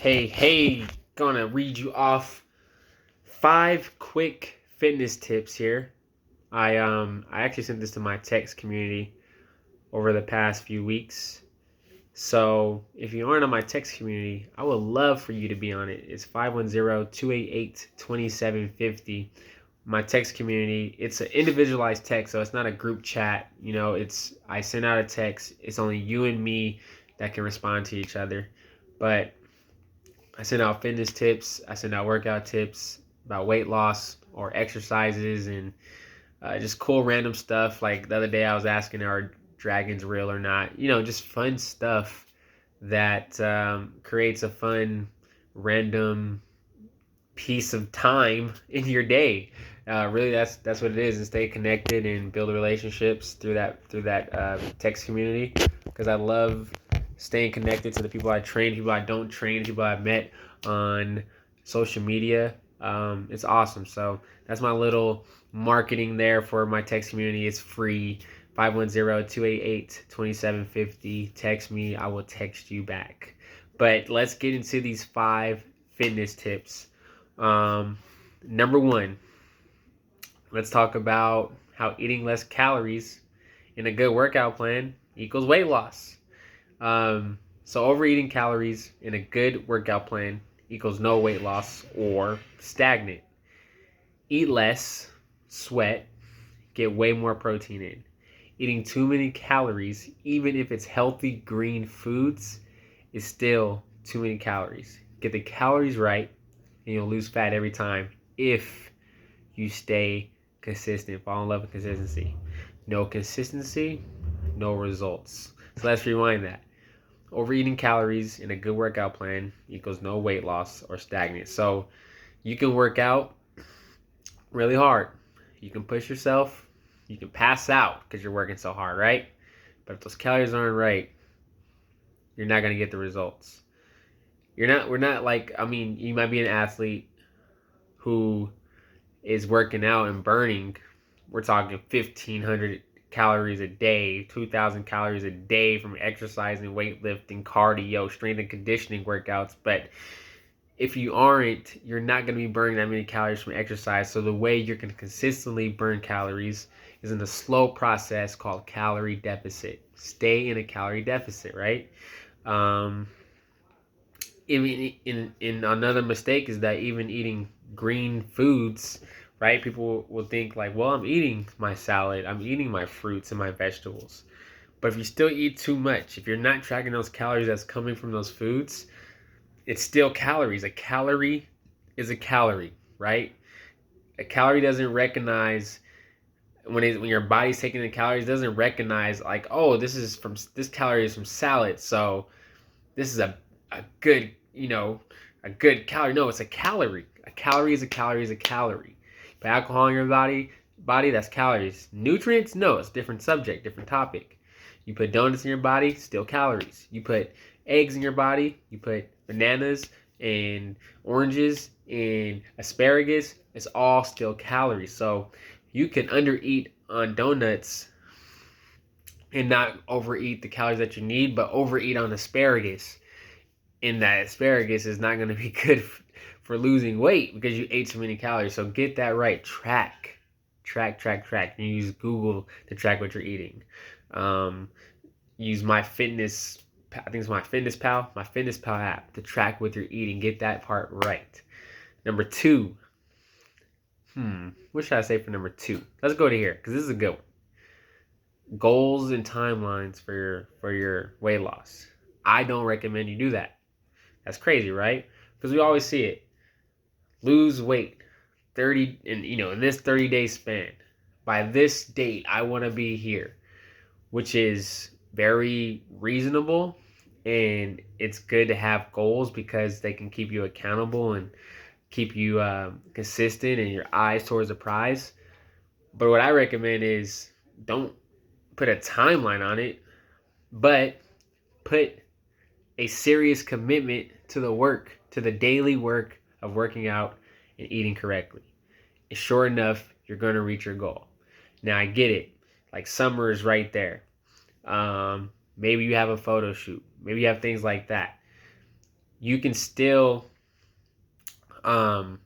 Hey, gonna read you off 5 quick fitness tips here. I actually sent this to my text community over the past few weeks. So if you aren't on my text community, I would love for you to be on it. It's 510-288-2750. My text community, it's an individualized text, so it's not a group chat. It's I send out a text, it's only you and me that can respond to each other. But I send out fitness tips. I send out workout tips about weight loss or exercises and just cool random stuff. Like the other day, I was asking, are dragons real or not? Just fun stuff that creates a fun, random piece of time in your day. Really, that's what it is, and stay connected and build relationships through that text community. Because I love staying connected to the people I train, people I don't train, people I've met on social media. It's awesome. So that's my little marketing there for my text community. It's free. 510-288-2750. Text me. I will text you back. But let's get into these 5 fitness tips. um, Number one, let's talk about how eating less calories in a good workout plan equals weight loss. So overeating calories in a good workout plan equals no weight loss or stagnant. Eat less, sweat, get way more protein in. Eating too many calories, even if it's healthy green foods, is still too many calories. Get the calories right, and you'll lose fat every time if you stay consistent. Fall in love with consistency. No consistency, no results. So let's rewind that. Overeating calories in a good workout plan equals no weight loss or stagnant. So you can work out really hard. You can push yourself. You can pass out because you're working so hard, right? But if those calories aren't right, you're not gonna get the results. We're not like, you might be an athlete who is working out and burning. We're talking 1,500 calories a day, 2,000 calories a day from exercising, weightlifting, cardio, strength and conditioning workouts. But if you aren't, you're not going to be burning that many calories from exercise. So the way you're going to consistently burn calories is in a slow process called calorie deficit. Stay in a calorie deficit, right? Um, in another mistake is that even eating green foods, right? People will think like, well, I'm eating my salad, I'm eating my fruits and my vegetables. But if you still eat too much, if you're not tracking those calories that's coming from those foods, it's still calories. A calorie is a calorie, right? A calorie doesn't recognize when your body's taking the calories, doesn't recognize like, oh, this calorie is from salad, so this is a good, a good calorie. No, it's a calorie. A calorie is a calorie is a calorie. But alcohol in your body, that's calories. Nutrients, no, it's a different subject, different topic. You put donuts in your body, still calories. You put eggs in your body, you put bananas and oranges and asparagus, it's all still calories. So you can undereat on donuts and not overeat the calories that you need, but overeat on asparagus, and that asparagus is not going to be good for losing weight because you ate so many calories. So get that right. Track. You use Google to track what you're eating. Um, Use my fitness. I think it's my Fitness Pal app to track what you're eating. Get that part right. Number two. What should I say for number two? Let's go to here because this is a good one. Goals and timelines for your weight loss. I don't recommend you do that. That's crazy, right? Because we always see it. Lose weight 30 in this 30-day span. By this date, I want to be here, which is very reasonable, and it's good to have goals because they can keep you accountable and keep you consistent and your eyes towards the prize. But what I recommend is don't put a timeline on it, but put a serious commitment to the work, to the daily work of working out and eating correctly. And sure enough, you're going to reach your goal. Now, I get it. Like, summer is right there. Maybe you have a photo shoot. Maybe you have things like that. you can still, um,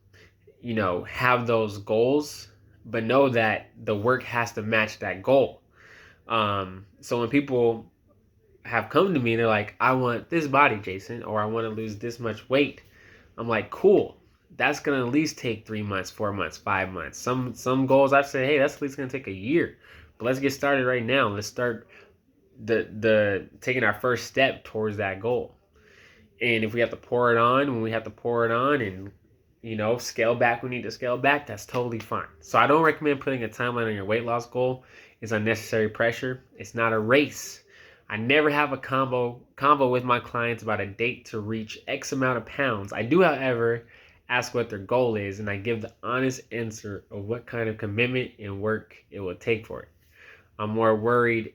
have those goals, but know that the work has to match that goal. So when people have come to me, they're like, I want this body, Jason, or I want to lose this much weight. I'm like, cool. That's gonna at least take 3 months, 4 months, 5 months. Some goals I've said, hey, that's at least gonna take a year. But let's get started right now. Let's start the taking our first step towards that goal. And if we have to pour it on, when we have to pour it on, and scale back, we need to scale back, that's totally fine. So I don't recommend putting a timeline on your weight loss goal. It's unnecessary pressure. It's not a race. I never have a combo with my clients about a date to reach X amount of pounds. I do, however, ask what their goal is, and I give the honest answer of what kind of commitment and work it will take for it. I'm more worried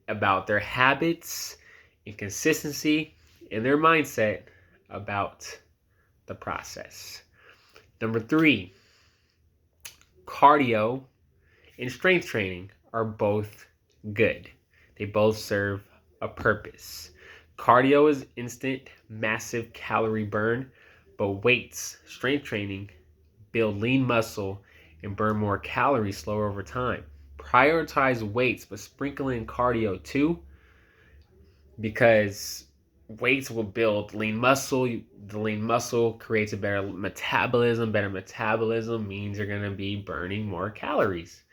about their habits and consistency and their mindset about the process. Number 3, cardio and strength training are both good. They both serve a purpose. Cardio is instant, massive calorie burn, but weights, strength training, build lean muscle and burn more calories slower over time. Prioritize weights, but sprinkle in cardio too, because weights will build lean muscle. The lean muscle creates a better metabolism. Better metabolism means you're going to be burning more calories.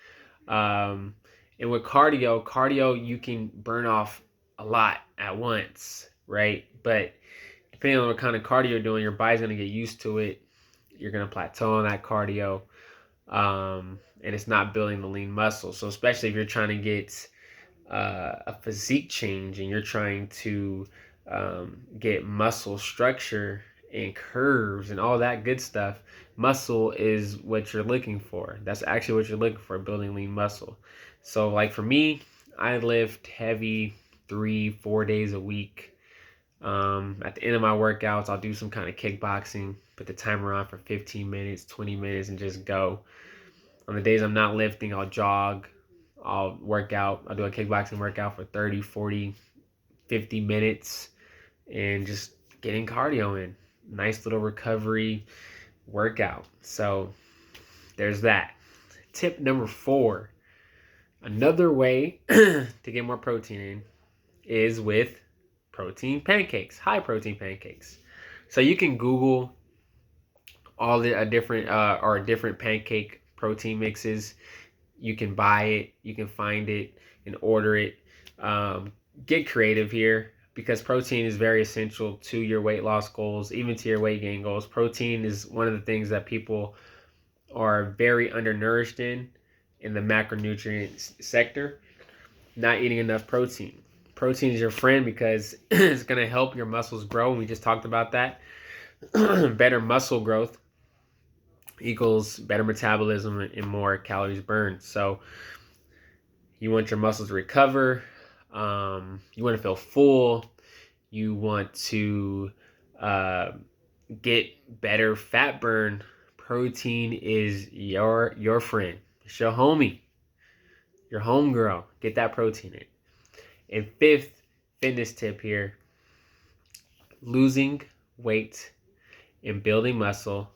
And with cardio, you can burn off a lot at once, right? But depending on what kind of cardio you're doing, your body's going to get used to it. You're going to plateau on that cardio. And it's not building the lean muscle. So especially if you're trying to get a physique change and you're trying to get muscle structure and curves and all that good stuff, muscle is what you're looking for. That's actually what you're looking for, building lean muscle. So like for me, I lift heavy 3-4 days a week. At the end of my workouts, I'll do some kind of kickboxing, put the timer on for 15 minutes, 20 minutes, and just go. On the days I'm not lifting, I'll jog, I'll work out. I'll do a kickboxing workout for 30, 40, 50 minutes and just getting cardio in. Nice little recovery workout. So there's that. Tip number 4. Another way to get more protein in is with protein pancakes, high protein pancakes. So you can Google all the different pancake protein mixes. You can buy it, you can find it and order it. Get creative here, because protein is very essential to your weight loss goals, even to your weight gain goals. Protein is one of the things that people are very undernourished in the macronutrient sector, not eating enough protein. Protein is your friend because it's going to help your muscles grow. We just talked about that. Better muscle growth equals better metabolism and more calories burned. So you want your muscles to recover. You want to feel full. You want to get better fat burn. Protein is your friend. It's your homie, your homegirl. Get that protein in. And 5th fitness tip here: losing weight and building muscle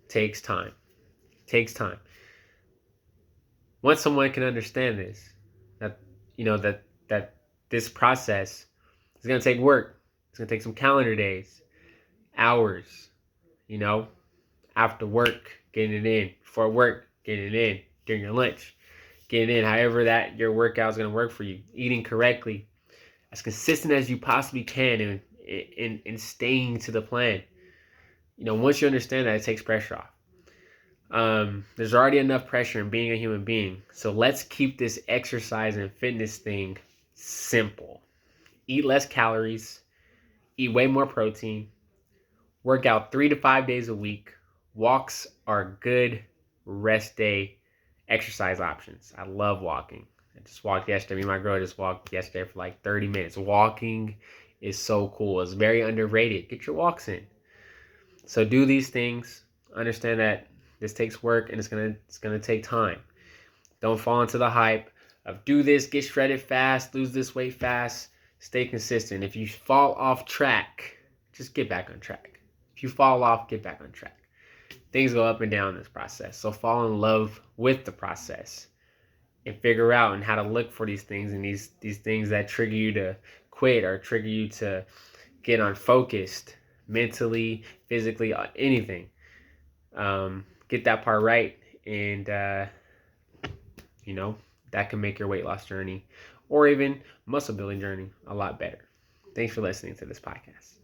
takes time. Takes time. Once someone can understand this, that this process is going to take work. It's going to take some calendar days, hours, after work, getting it in, before work, getting it in, during your lunch, getting it in, however that your workout is going to work for you, eating correctly, as consistent as you possibly can, and staying to the plan. Once you understand that, it takes pressure off. There's already enough pressure in being a human being. So let's keep this exercise and fitness thing simple. Eat less calories, eat way more protein, work out 3 to 5 days a week. Walks are good rest day exercise options. I love walking. I just walked yesterday. Me and my girl just walked yesterday for like 30 minutes. Walking is so cool. It's very underrated. Get your walks in. So do these things. Understand that this takes work and it's gonna take time. Don't fall into the hype of do this, get shredded fast, lose this weight fast. Stay consistent. If you fall off track, just get back on track. If you fall off, get back on track. Things go up and down in this process. So fall in love with the process and figure out and how to look for these things and these things that trigger you to quit or trigger you to get unfocused mentally, physically, anything. Get that part right, and that can make your weight loss journey or even muscle building journey a lot better. Thanks for listening to this podcast.